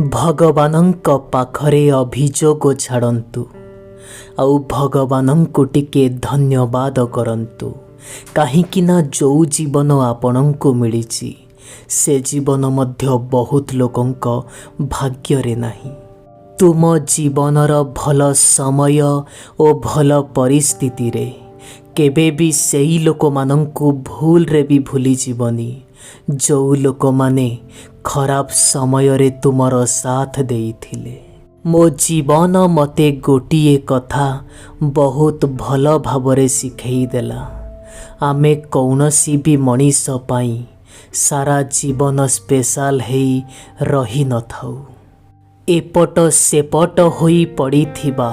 ଭଗବାନଙ୍କ ପାଖରେ ଅଭିଯୋଗ ଛାଡ଼ନ୍ତୁ ଆଉ ଭଗବାନଙ୍କୁ ଟିକେ ଧନ୍ୟବାଦ କରନ୍ତୁ। କାହିଁକି ନା ଯେଉଁ ଜୀବନ ଆପଣଙ୍କୁ ମିଳିଛି ସେ ଜୀବନ ମଧ୍ୟ ବହୁତ ଲୋକଙ୍କ ଭାଗ୍ୟରେ ନାହିଁ। ତୁମ ଜୀବନର ଭଲ ସମୟ ଓ ଭଲ ପରିସ୍ଥିତିରେ କେବେ ବି ସେହି ଲୋକମାନଙ୍କୁ ଭୁଲରେ ବି ଭୁଲିଯିବନି ଯେଉଁ ଲୋକମାନେ ଖରାପ ସମୟରେ ତୁମର ସାଥ ଦେଇଥିଲେ। ମୋ ଜୀବନ ମୋତେ ଗୋଟିଏ କଥା ବହୁତ ଭଲ ଭାବରେ ଶିଖେଇ ଦେଲା। ଆମେ କୌଣସି ବି ମଣିଷ ପାଇଁ ସାରା ଜୀବନ ସ୍ପେଶାଲ ହେଇ ରହିନଥାଉ। ଏପଟ ସେପଟ ହୋଇ ପଡ଼ିଥିବା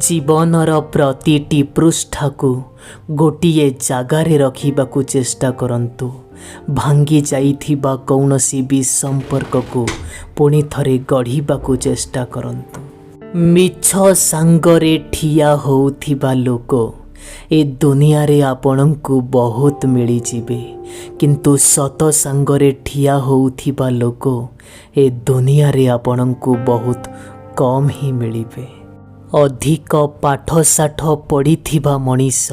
ଜୀବନର ପ୍ରତିଟି ପୃଷ୍ଠାକୁ ଗୋଟିଏ ଜାଗାରେ ରଖିବାକୁ ଚେଷ୍ଟା କରନ୍ତୁ। ଭାଙ୍ଗି ଯାଇଥିବା କୌଣସି ବି ସମ୍ପର୍କକୁ ପୁଣି ଥରେ ଗଢ଼ିବାକୁ ଚେଷ୍ଟା କରନ୍ତୁ। ମିଛ ସାଙ୍ଗରେ ଠିଆ ହେଉଥିବା ଲୋକ ଏ ଦୁନିଆରେ ଆପଣଙ୍କୁ ବହୁତ ମିଳିଯିବେ, କିନ୍ତୁ ସତ ସାଙ୍ଗରେ ଠିଆ ହେଉଥିବା ଲୋକ ଏ ଦୁନିଆରେ ଆପଣଙ୍କୁ ବହୁତ କମ୍ ହିଁ ମିଳିବେ। ଅଧିକ ପାଠଶାଠ ପଢ଼ିଥିବା ମଣିଷ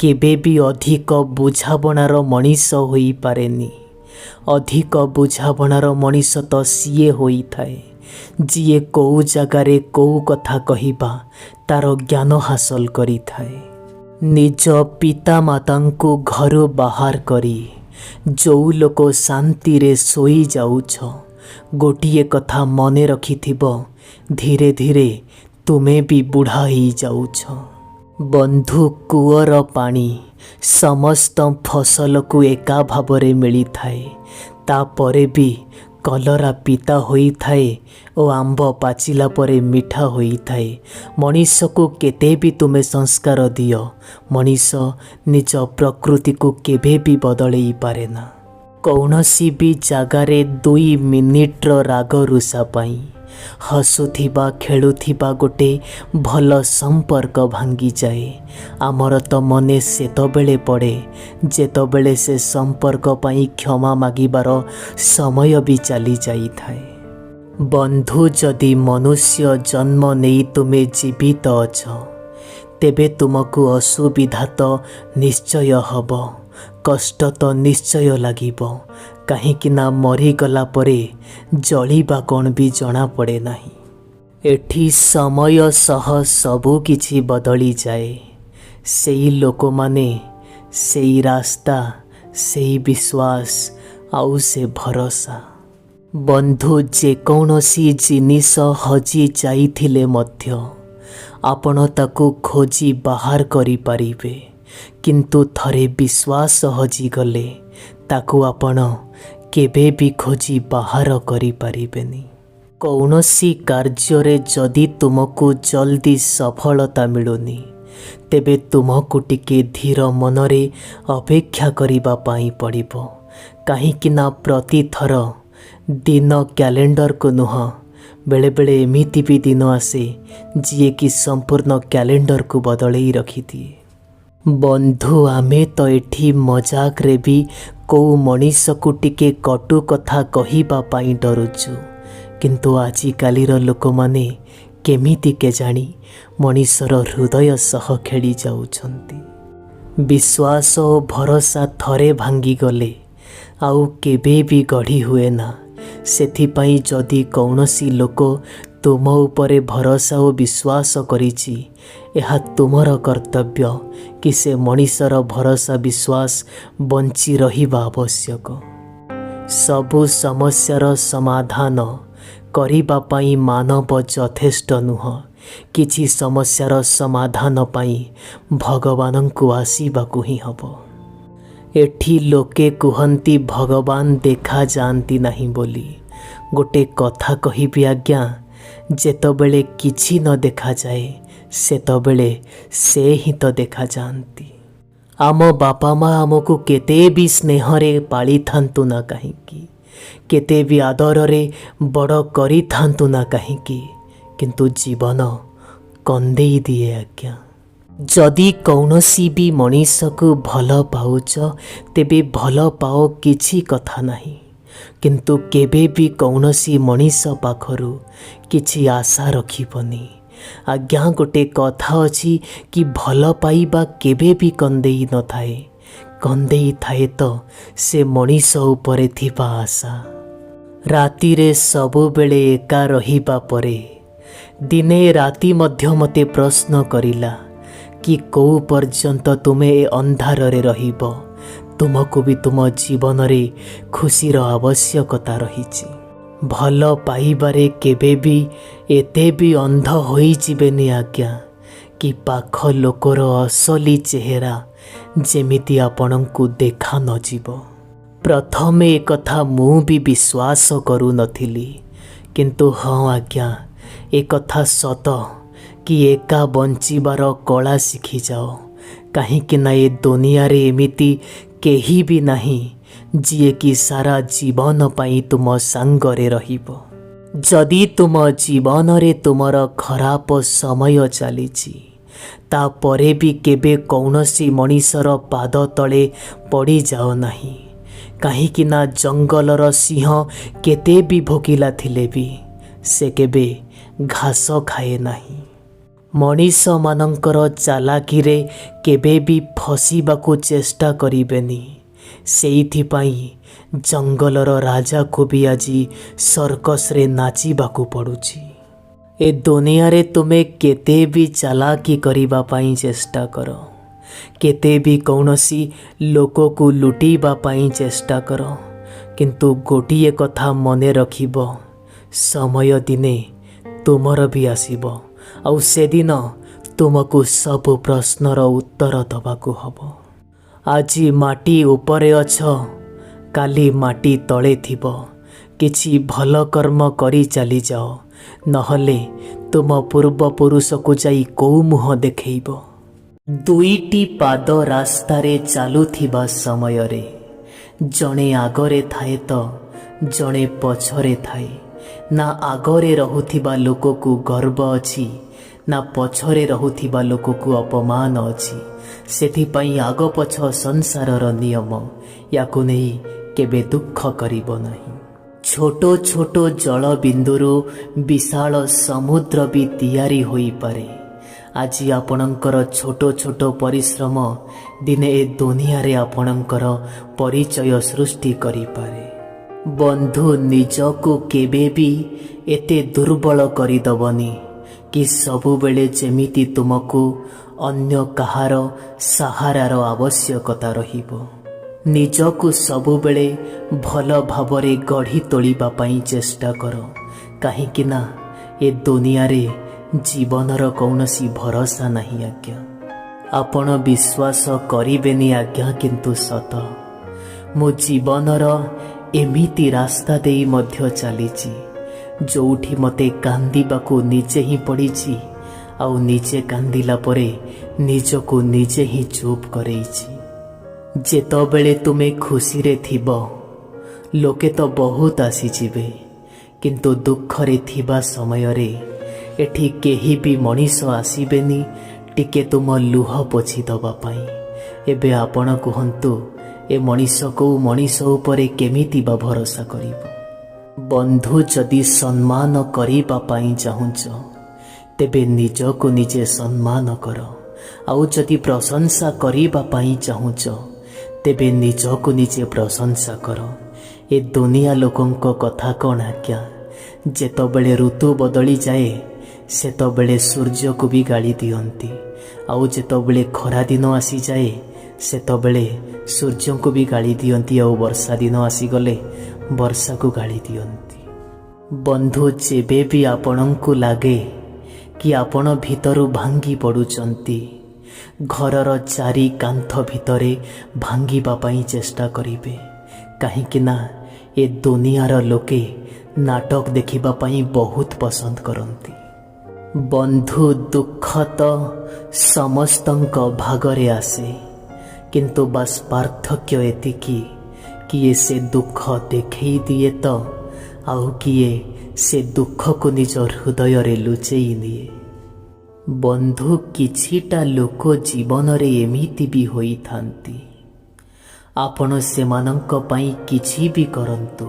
କେବେ ବି ଅଧିକ ବୁଝାବଣାର ମଣିଷ ହୋଇପାରେନି। ଅଧିକ ବୁଝାବଣାର ମଣିଷ ତ ସିଏ ହୋଇଥାଏ ଯିଏ କେଉଁ ଜାଗାରେ କେଉଁ କଥା କହିବା ତାର ଜ୍ଞାନ ହାସଲ କରିଥାଏ। ନିଜ ପିତାମାତାଙ୍କୁ ଘରୁ ବାହାର କରି ଯେଉଁ ଲୋକ ଶାନ୍ତିରେ ଶୋଇଯାଉଛ, ଗୋଟିଏ କଥା ମନେ ରଖିଥିବ, ଧୀରେ ଧୀରେ ତୁମେ ବି ବୁଢ଼ା ହେଇଯାଉଛ। ବନ୍ଧୁ, କୂଅର ପାଣି ସମସ୍ତ ଫସଲକୁ ଏକା ଭାବରେ ମିଳିଥାଏ, ତାପରେ ବି କଲରା ପିତା ହୋଇଥାଏ ଓ ଆମ୍ବ ପାଚିଲା ପରେ ମିଠା ହୋଇଥାଏ। ମଣିଷକୁ କେତେ ବି ତୁମେ ସଂସ୍କାର ଦିଅ, ମଣିଷ ନିଜ ପ୍ରକୃତିକୁ କେବେ ବି ବଦଳେଇ ପାରେନା। କୌଣସି ବି ଜାଗାରେ 2 ମିନିଟର ରାଗ ରୁଷା ପାଇଁ ହସୁଥିବା ଖେଳୁଥିବା ଗୋଟେ ଭଲ ସମ୍ପର୍କ ଭାଙ୍ଗିଯାଏ। ଆମର ତ ମନେ ସେତେବେଳେ ପଡ଼େ ଯେତେବେଳେ ସେ ସମ୍ପର୍କ ପାଇଁ କ୍ଷମା ମାଗିବାର ସମୟ ବି ଚାଲି ଯାଇଥାଏ। ବନ୍ଧୁ, ଯଦି ମନୁଷ୍ୟ ଜନ୍ମ ନେଇ ତୁମେ ଜୀବିତ ଅଛ, ତେବେ ତୁମକୁ ଅସୁବିଧା ତ ନିଶ୍ଚୟ ହେବ, କଷ୍ଟ ତ ନିଶ୍ଚୟ ଲାଗିବ। କାହିଁକି ନା ମରିଗଲା ପରେ ଜଳିବା କ'ଣ ବି ଜଣାପଡ଼େ ନାହିଁ। ଏଠି ସମୟ ସହ ସବୁ କିଛି ବଦଳିଯାଏ। ସେଇ ଲୋକମାନେ, ସେଇ ରାସ୍ତା, ସେଇ ବିଶ୍ୱାସ ଆଉ ସେ ଭରସା। ବନ୍ଧୁ, ଯେକୌଣସି ଜିନିଷ ହଜି ଯାଇଥିଲେ ମଧ୍ୟ ଆପଣ ତାକୁ ଖୋଜି ବାହାର କରିପାରିବେ, କିନ୍ତୁ ଥରେ ବିଶ୍ୱାସ ହଜିଗଲେ ତାକୁ ଆପଣ କେବେ ବି ଖୋଜି ବାହାର କରିପାରିବେନି। କୌଣସି କାର୍ଯ୍ୟରେ ଯଦି ତୁମକୁ ଜଲ୍ଦି ସଫଳତା ମିଳୁନି, ତେବେ ତୁମକୁ ଟିକେ ଧୀର ମନରେ ଅପେକ୍ଷା କରିବା ପାଇଁ ପଡ଼ିବ। କାହିଁକି ନା ପ୍ରତିଥର ଦିନ କ୍ୟାଲେଣ୍ଡରକୁ ନୁହଁ, ବେଳେବେଳେ ଏମିତି ବି ଦିନ ଆସେ ଯିଏକି ସମ୍ପୂର୍ଣ୍ଣ କ୍ୟାଲେଣ୍ଡରକୁ ବଦଳେଇ ରଖିଦିଏ। ବନ୍ଧୁ, ଆମେ ତ ଏଠି ମଜାକରେ ବି କେଉଁ ମଣିଷକୁ ଟିକେ କଟୁ କଥା କହିବା ପାଇଁ ଡରୁଛୁ, କିନ୍ତୁ ଆଜିକାଲିର ଲୋକମାନେ କେମିତି କେଜାଣି ମଣିଷର ହୃଦୟ ସହ ଖେଳି ଯାଉଛନ୍ତି। ବିଶ୍ୱାସ ଓ ଭରସା ଥରେ ଭାଙ୍ଗିଗଲେ ଆଉ କେବେ ବି ଗଢ଼ି ହୁଏ ନା। ସେଥିପାଇଁ ଯଦି କୌଣସି ଲୋକ ତୁମ ଉପରେ ଭରସା ଓ ବିଶ୍ୱାସ କରିଛି, ଏହା ତୁମର କର୍ତ୍ତବ୍ୟ କି ସେ ମଣିଷର ଭରସା ବିଶ୍ୱାସ ବଞ୍ଚି ରହିବା ଆବଶ୍ୟକ। ସବୁ ସମସ୍ୟାର ସମାଧାନ କରିବା ପାଇଁ ମାନବ ଯଥେଷ୍ଟ ନୁହଁ। କିଛି ସମସ୍ୟାର ସମାଧାନ ପାଇଁ ଭଗବାନଙ୍କୁ ଆସିବାକୁ ହିଁ ହେବ। ଏଠି ଲୋକେ କୁହନ୍ତି ଭଗବାନ ଦେଖାଯାଆନ୍ତି ନାହିଁ ବୋଲି। ଗୋଟେ କଥା କହିବି ଆଜ୍ଞା, ଯେତେବେଳେ କିଛି ନ ଦେଖାଯାଏ ସେତେବେଳେ ସେ ହିଁ ତ ଦେଖାଯାଆନ୍ତି। ଆମ ବାପା ମା ଆମକୁ କେତେ ବି ସ୍ନେହରେ ପାଳିଥାନ୍ତୁ ନା କାହିଁକି, କେତେ ବି ଆଦରରେ ବଡ଼ କରିଥାନ୍ତୁ ନା କାହିଁକି, କିନ୍ତୁ ଜୀବନ କନ୍ଦେଇ ଦିଏ ଆଜ୍ଞା। ଯଦି କୌଣସି ବି ମଣିଷକୁ ଭଲ ପାଉଛ, ତେବେ ଭଲ ପାଅ, କିଛି କଥା ନାହିଁ। କିନ୍ତୁ କେବେ ବି କୌଣସି ମଣିଷ ପାଖରୁ କିଛି ଆଶା ରଖିବନି। ଆଜ୍ଞା, ଗୋଟେ କଥା ଅଛି କି ଭଲ ପାଇବା କେବେ ବି କନ୍ଦେଇ ନଥାଏ, କନ୍ଦେଇ ଥାଏ ତ ସେ ମଣିଷ ଉପରେ ଥିବା ଆଶା। ରାତିରେ ସବୁବେଳେ ଏକା ରହିବା ପରେ ଦିନେ ରାତି ମଧ୍ୟ ମୋତେ ପ୍ରଶ୍ନ କରିଲା କି କୋଉ ପର୍ଯ୍ୟନ୍ତ ତୁମେ ଏ ଅନ୍ଧାରରେ ରହିବ? ତୁମକୁ ବି ତୁମ ଜୀବନରେ ଖୁସିର ଆବଶ୍ୟକତା ରହିଛି। ଭଲ ପାଇବାରେ କେବେ ବି ଏତେ ବି ଅନ୍ଧ ହୋଇଯିବେନି ଆଜ୍ଞା କି ପାଖ ଲୋକର ଅସଲି ଚେହେରା ଯେମିତି ଆପଣଙ୍କୁ ଦେଖା ନଯିବ। ପ୍ରଥମେ ଏକଥା ମୁଁ ବି ବିଶ୍ୱାସ କରୁନଥିଲି, କିନ୍ତୁ ହଁ ଆଜ୍ଞା, ଏକଥା ସତ କି ଏକା ବଞ୍ଚିବାର କଳା ଶିଖିଯାଅ। କାହିଁକି ନା ଏ ଦୁନିଆରେ ଏମିତି କେହି ବି ନାହିଁ ଯିଏକି ସାରା ଜୀବନ ପାଇଁ ତୁମ ସାଙ୍ଗରେ ରହିବ। ଯଦି ତୁମ ଜୀବନରେ ତୁମର ଖରାପ ସମୟ ଚାଲିଛି, ତାପରେ ବି କେବେ କୌଣସି ମଣିଷର ପାଦ ତଳେ ପଡ଼ିଯାଅ ନାହିଁ। କାହିଁକି ନା ଜଙ୍ଗଲର ସିଂହ କେତେ ବି ଭୋକିଲା ଥିଲେ ବି ସେ କେବେ ଘାସ ଖାଏ ନାହିଁ। ମଣିଷମାନଙ୍କର ଚାଲାକିରେ କେବେ ବି ଫସିବାକୁ ଚେଷ୍ଟା କରିବେନି। ସେଇଥିପାଇଁ ଜଙ୍ଗଲର ରାଜାକୁ ବି ଆଜି ସର୍କସରେ ନାଚିବାକୁ ପଡ଼ୁଛି। ଏ ଦୁନିଆରେ ତୁମେ କେତେ ବି ଚାଲାକି କରିବା ପାଇଁ ଚେଷ୍ଟା କର, କେତେ ବି କୌଣସି ଲୋକକୁ ଲୁଟିବା ପାଇଁ ଚେଷ୍ଟା କର, କିନ୍ତୁ ଗୋଟିଏ କଥା ମନେ ରଖିବ, ସମୟ ଦିନେ ତୁମର ବି ଆସିବ ଆଉ ସେଦିନ ତୁମକୁ ସବୁ ପ୍ରଶ୍ନର ଉତ୍ତର ଦେବାକୁ ହେବ। ଆଜି ମାଟି ଉପରେ ଅଛ, କାଲି ମାଟି ତଳେ ଥିବ। କିଛି ଭଲ କର୍ମ କରି ଚାଲିଯାଅ, ନହେଲେ ତୁମ ପୂର୍ବପୁରୁଷକୁ ଯାଇ କୋଉ ମୁହଁ ଦେଖେଇବ? ଦୁଇଟି ପାଦ ରାସ୍ତାରେ ଚାଲୁଥିବା ସମୟରେ ଜଣେ ଆଗରେ ଥାଏ ତ ଜଣେ ପଛରେ ଥାଏ। ନା ଆଗରେ ରହୁଥିବା ଲୋକକୁ ଗର୍ବ ଅଛି, ନା ପଛରେ ରହୁଥିବା ଲୋକକୁ ଅପମାନ ଅଛି। ସେଥିପାଇଁ ଆଗ ପଛ ସଂସାରର ନିୟମ, ୟାକୁ ନେଇ କେବେ ଦୁଃଖ କରିବ ନାହିଁ। ଛୋଟ ଛୋଟ ଜଳ ବିନ୍ଦୁରୁ ବିଶାଳ ସମୁଦ୍ର ବି ତିଆରି ହୋଇପାରେ। ଆଜି ଆପଣଙ୍କର ଛୋଟ ଛୋଟ ପରିଶ୍ରମ ଦିନେ ଏ ଦୁନିଆରେ ଆପଣଙ୍କର ପରିଚୟ ସୃଷ୍ଟି କରିପାରେ। ବନ୍ଧୁ, ନିଜକୁ କେବେ ବି ଏତେ ଦୁର୍ବଳ କରିଦେବନି କି ସବୁବେଳେ ଯେମିତି ତୁମକୁ ଅନ୍ୟ କାହାର ସାହାରାର ଆବଶ୍ୟକତା ରହିବ। ନିଜକୁ ସବୁବେଳେ ଭଲ ଭାବରେ ଗଢ଼ି ତୋଳିବା ପାଇଁ ଚେଷ୍ଟା କର। କାହିଁକି ନା ଏ ଦୁନିଆରେ ଜୀବନର କୌଣସି ଭରସା ନାହିଁ ଆଜ୍ଞା। ଆପଣ ବିଶ୍ୱାସ କରିବେନି ଆଜ୍ଞା, କିନ୍ତୁ ସତ, ମୋ ଜୀବନର ଏମିତି ରାସ୍ତା ଦେଇ ମଧ୍ୟ ଚାଲିଛି ଯେଉଁଠି ମୋତେ କାନ୍ଦିବାକୁ ନିଜେ ହିଁ ପଡ଼ିଛି, ଆଉ ନିଜେ କାନ୍ଦିଲା ପରେ ନିଜକୁ ନିଜେ ହିଁ ଚୁପ୍ କରେଇଛି। ଯେତେବେଳେ ତୁମେ ଖୁସିରେ ଥିବ ଲୋକେ ତ ବହୁତ ଆସିଯିବେ, କିନ୍ତୁ ଦୁଃଖରେ ଥିବା ସମୟରେ ଏଠି କେହି ବି ମଣିଷ ଆସିବେନି ଟିକେ ତୁମ ଲୁହ ପୋଛି ଦେବା ପାଇଁ। ଏବେ ଆପଣ କୁହନ୍ତୁ, ଏ ମଣିଷ କୋଉ ମଣିଷ ଉପରେ କେମିତି ବା ଭରସା କରିବ? ବନ୍ଧୁ, ଯଦି ସମ୍ମାନ କରିବା ପାଇଁ ଚାହୁଁଛ ତେବେ ନିଜକୁ ନିଜେ ସମ୍ମାନ କର, ଆଉ ଯଦି ପ୍ରଶଂସା କରିବା ପାଇଁ ଚାହୁଁଛ ତେବେ ନିଜକୁ ନିଜେ ପ୍ରଶଂସା କର। ଏ ଦୁନିଆ ଲୋକଙ୍କ କଥା କ'ଣ ଆଜ୍ଞା? ଯେତେବେଳେ ଋତୁ ବଦଳିଯାଏ ସେତେବେଳେ ସୂର୍ଯ୍ୟକୁ ବି ଗାଳି ଦିଅନ୍ତି, ଆଉ ଯେତେବେଳେ ଖରାଦିନ ଆସିଯାଏ ସେତେବେଳେ ସୂର୍ଯ୍ୟଙ୍କୁ ବି ଗାଳି ଦିଅନ୍ତି, ଆଉ ବର୍ଷା ଦିନ ଆସିଗଲେ ବର୍ଷାକୁ ଗାଳି ଦିଅନ୍ତି। ବନ୍ଧୁ, ଯେବେ ବି ଆପଣଙ୍କୁ ଲାଗେ କି ଆପଣ ଭିତରୁ ଭାଙ୍ଗି ପଡ଼ୁଛନ୍ତି, ଘରର ଚାରି କାନ୍ଥ ଭିତରେ ଭାଙ୍ଗିବା ପାଇଁ ଚେଷ୍ଟା କରିବେ। କାହିଁକି ନା ଏ ଦୁନିଆର ଲୋକେ ନାଟକ ଦେଖିବା ପାଇଁ ବହୁତ ପସନ୍ଦ କରନ୍ତି। ବନ୍ଧୁ, ଦୁଃଖ ତ ସମସ୍ତଙ୍କ ଭାଗରେ ଆସେ, କିନ୍ତୁ ବାସ୍ ପାର୍ଥକ୍ୟ ଏତିକି, କିଏ ସେ ଦୁଃଖ ଦେଖେଇ ଦିଏ ତ ଆଉ କିଏ ସେ ଦୁଃଖକୁ ନିଜ ହୃଦୟରେ ଲୁଚେଇ ନିଏ। ବନ୍ଧୁ, କିଛିଟା ଲୋକ ଜୀବନରେ ଏମିତି ବି ହୋଇଥାନ୍ତି, ଆପଣ ସେମାନଙ୍କ ପାଇଁ କିଛି ବି କରନ୍ତୁ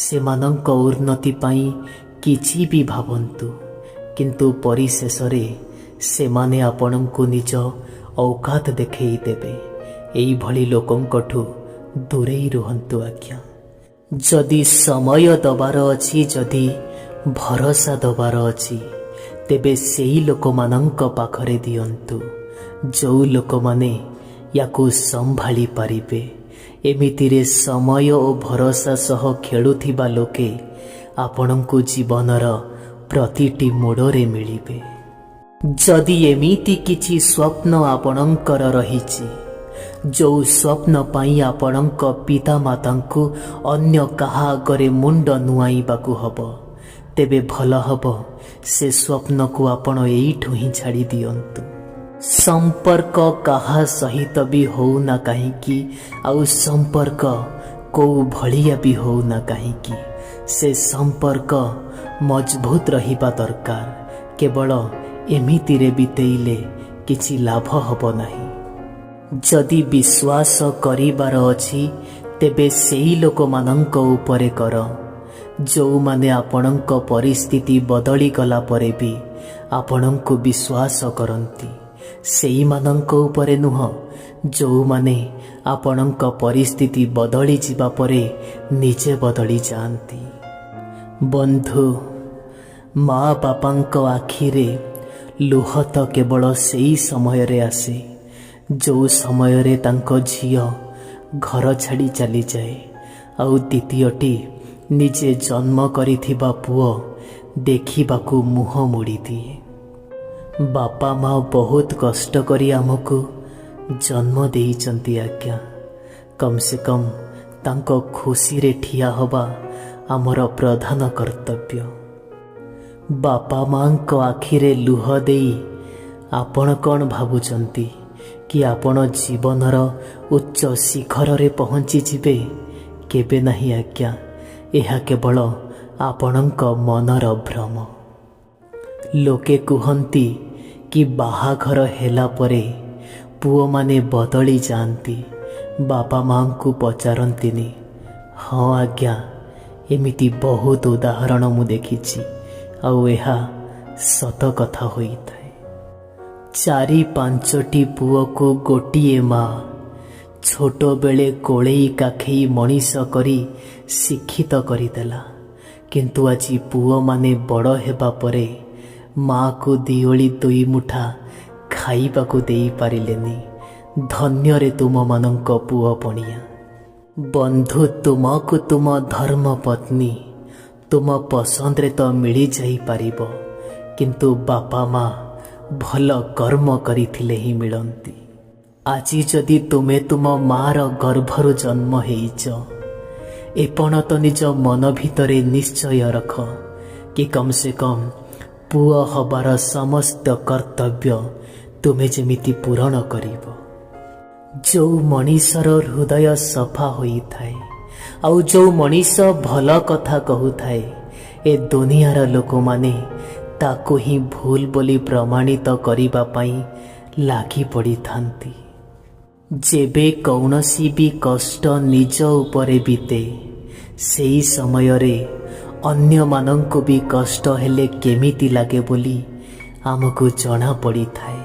ସେମାନଙ୍କ ଉନ୍ନତି ପାଇଁ କିଛି ବି ଭାବନ୍ତୁ, କିନ୍ତୁ ପରିଶେଷରେ ସେମାନେ ଆପଣଙ୍କୁ ନିଜ ଔକାତ ଦେଖେଇ ଦେବେ। ଏଇଭଳି ଲୋକଙ୍କଠୁ ଦୂରେଇ ରୁହନ୍ତୁ ଆଜ୍ଞା। ଯଦି ସମୟ ଦେବାର ଅଛି, ଯଦି ଭରସା ଦେବାର ଅଛି, ତେବେ ସେଇ ଲୋକମାନଙ୍କ ପାଖରେ ଦିଅନ୍ତୁ ଯେଉଁ ଲୋକମାନେ ୟାକୁ ସମ୍ଭାଳି ପାରିବେ। ଏମିତିରେ ସମୟ ଓ ଭରସା ସହ ଖେଳୁଥିବା ଲୋକେ ଆପଣଙ୍କୁ ଜୀବନର ପ୍ରତିଟି ମୋଡ଼ରେ ମିଳିବେ। ଯଦି ଏମିତି କିଛି ସ୍ୱପ୍ନ ଆପଣଙ୍କର ରହିଛି, ଯେଉଁ ସ୍ୱପ୍ନ ପାଇଁ ଆପଣଙ୍କ ପିତାମାତାଙ୍କୁ ଅନ୍ୟ କାହା ଆଗରେ ମୁଣ୍ଡ ନୁଆଇବାକୁ ହେବ, ତେବେ ଭଲ ହେବ ସେ ସ୍ୱପ୍ନକୁ ଆପଣ ଏଇଠୁ ହିଁ ଛାଡ଼ି ଦିଅନ୍ତୁ। ସମ୍ପର୍କ କାହା ସହିତ ବି ହେଉନା କାହିଁକି, ଆଉ ସମ୍ପର୍କ କେଉଁ ଭଳିଆ ବି ହେଉନା କାହିଁକି, ସେ ସମ୍ପର୍କ ମଜବୁତ ରହିବା ଦରକାର। କେବଳ ଏମିତିରେ ବିତେଇଲେ କିଛି ଲାଭ ହେବ ନାହିଁ। ଯଦି ବିଶ୍ୱାସ କରିବାର ଅଛି, ତେବେ ସେଇ ଲୋକମାନଙ୍କ ଉପରେ କର ଯେଉଁମାନେ ଆପଣଙ୍କ ପରିସ୍ଥିତି ବଦଳିଗଲା ପରେ ବି ଆପଣଙ୍କୁ ବିଶ୍ୱାସ କରନ୍ତି। ସେଇମାନଙ୍କ ଉପରେ ନୁହଁ ଯେଉଁମାନେ ଆପଣଙ୍କ ପରିସ୍ଥିତି ବଦଳିଯିବା ପରେ ନିଜେ ବଦଳି ଯାଆନ୍ତି। ବନ୍ଧୁ, ମା ବାପାଙ୍କ ଆଖିରେ ଲୁହ ତ କେବଳ ସେଇ ସମୟରେ ଆସେ ଯେଉଁ ସମୟରେ ତାଙ୍କ ଝିଅ ଘର ଛାଡ଼ି ଚାଲିଯାଏ, ଆଉ ଦ୍ୱିତୀୟଟି ନିଜେ ଜନ୍ମ କରିଥିବା ପୁଅ ଦେଖିବାକୁ ମୁହଁ ମୋଡ଼ିଦିଏ। ବାପା ମା ବହୁତ କଷ୍ଟ କରି ଆମକୁ ଜନ୍ମ ଦେଇଛନ୍ତି ଆଜ୍ଞା। କମ୍ ସେ କମ୍ ତାଙ୍କ ଖୁସିରେ ଠିଆ ହେବା ଆମର ପ୍ରଧାନ କର୍ତ୍ତବ୍ୟ। ବାପା ମାଙ୍କ ଆଖିରେ ଲୁହ ଦେଇ ଆପଣ କ'ଣ ଭାବୁଛନ୍ତି କି ଆପଣ ଜୀବନର ଉଚ୍ଚ ଶିଖରରେ ପହଞ୍ଚିଯିବେ? କେବେ ନାହିଁ ଆଜ୍ଞା। ଏହା କେବଳ ଆପଣଙ୍କ ମନର ଭ୍ରମ। ଲୋକେ କୁହନ୍ତି କି ବାହାଘର ହେଲା ପରେ ପୁଅମାନେ ବଦଳି ଯାଆନ୍ତି, ବାପା ମାଙ୍କୁ ପଚାରନ୍ତିନି। ହଁ ଆଜ୍ଞା, ଏମିତି ବହୁତ ଉଦାହରଣ ମୁଁ ଦେଖିଛି, ଆଉ ଏହା ସତ କଥା ହୋଇଥାଏ। 4-5ଟି ପୁଅକୁ ଗୋଟିଏ ମା ଛୋଟବେଳେ କୋଳେଇ କାଖେଇ ମଣିଷ କରି ଶିକ୍ଷିତ କରିଦେଲା, କିନ୍ତୁ ଆଜି ପୁଅମାନେ ବଡ଼ ହେବା ପରେ ମା'କୁ ଦିଓଳି 2 ମୁଠା ଖାଇବାକୁ ଦେଇପାରିଲେନି। ଧନ୍ୟରେ ତୁମମାନଙ୍କ ପୁଅ ପଣିଆ। ବନ୍ଧୁ, ତୁମକୁ ତୁମ ଧର୍ମ ପତ୍ନୀ ତୁମ ପସନ୍ଦରେ ତ ମିଳିଯାଇପାରିବ, କିନ୍ତୁ ବାପା ମା ଭଲ କର୍ମ କରିଥିଲେ ହିଁ ମିଳନ୍ତି। ଆଜି ଯଦି ତୁମେ ତୁମ ମା'ର ଗର୍ଭରୁ ଜନ୍ମ ହେଇଛ, ଏପଣ ତ ନିଜ ମନ ଭିତରେ ନିଶ୍ଚୟ ରଖ କି କମ୍ ସେ କମ୍ ପୁଅ ହେବାର ସମସ୍ତ କର୍ତ୍ତବ୍ୟ ତୁମେ ଯେମିତି ପୂରଣ କରିବ। ଯେଉଁ ମଣିଷର ହୃଦୟ ସଫା ହୋଇଥାଏ, ଆଉ ଯେଉଁ ମଣିଷ ଭଲ କଥା କହୁଥାଏ, ଏ ଦୁନିଆର ଲୋକମାନେ ତାକୁ ହିଁ ଭୁଲ ବୋଲି ପ୍ରମାଣିତ କରିବା ପାଇଁ ଲାଗି ପଡ଼ିଥାନ୍ତି। ଯେବେ କୌଣସି ବି କଷ୍ଟ ନିଜ ଉପରେ ବିତେ, ସେହି ସମୟରେ ଅନ୍ୟମାନଙ୍କୁ ବି କଷ୍ଟ ହେଲେ କେମିତି ଲାଗେ ବୋଲି ଆମକୁ ଜଣା ପଡ଼ିଥାଏ।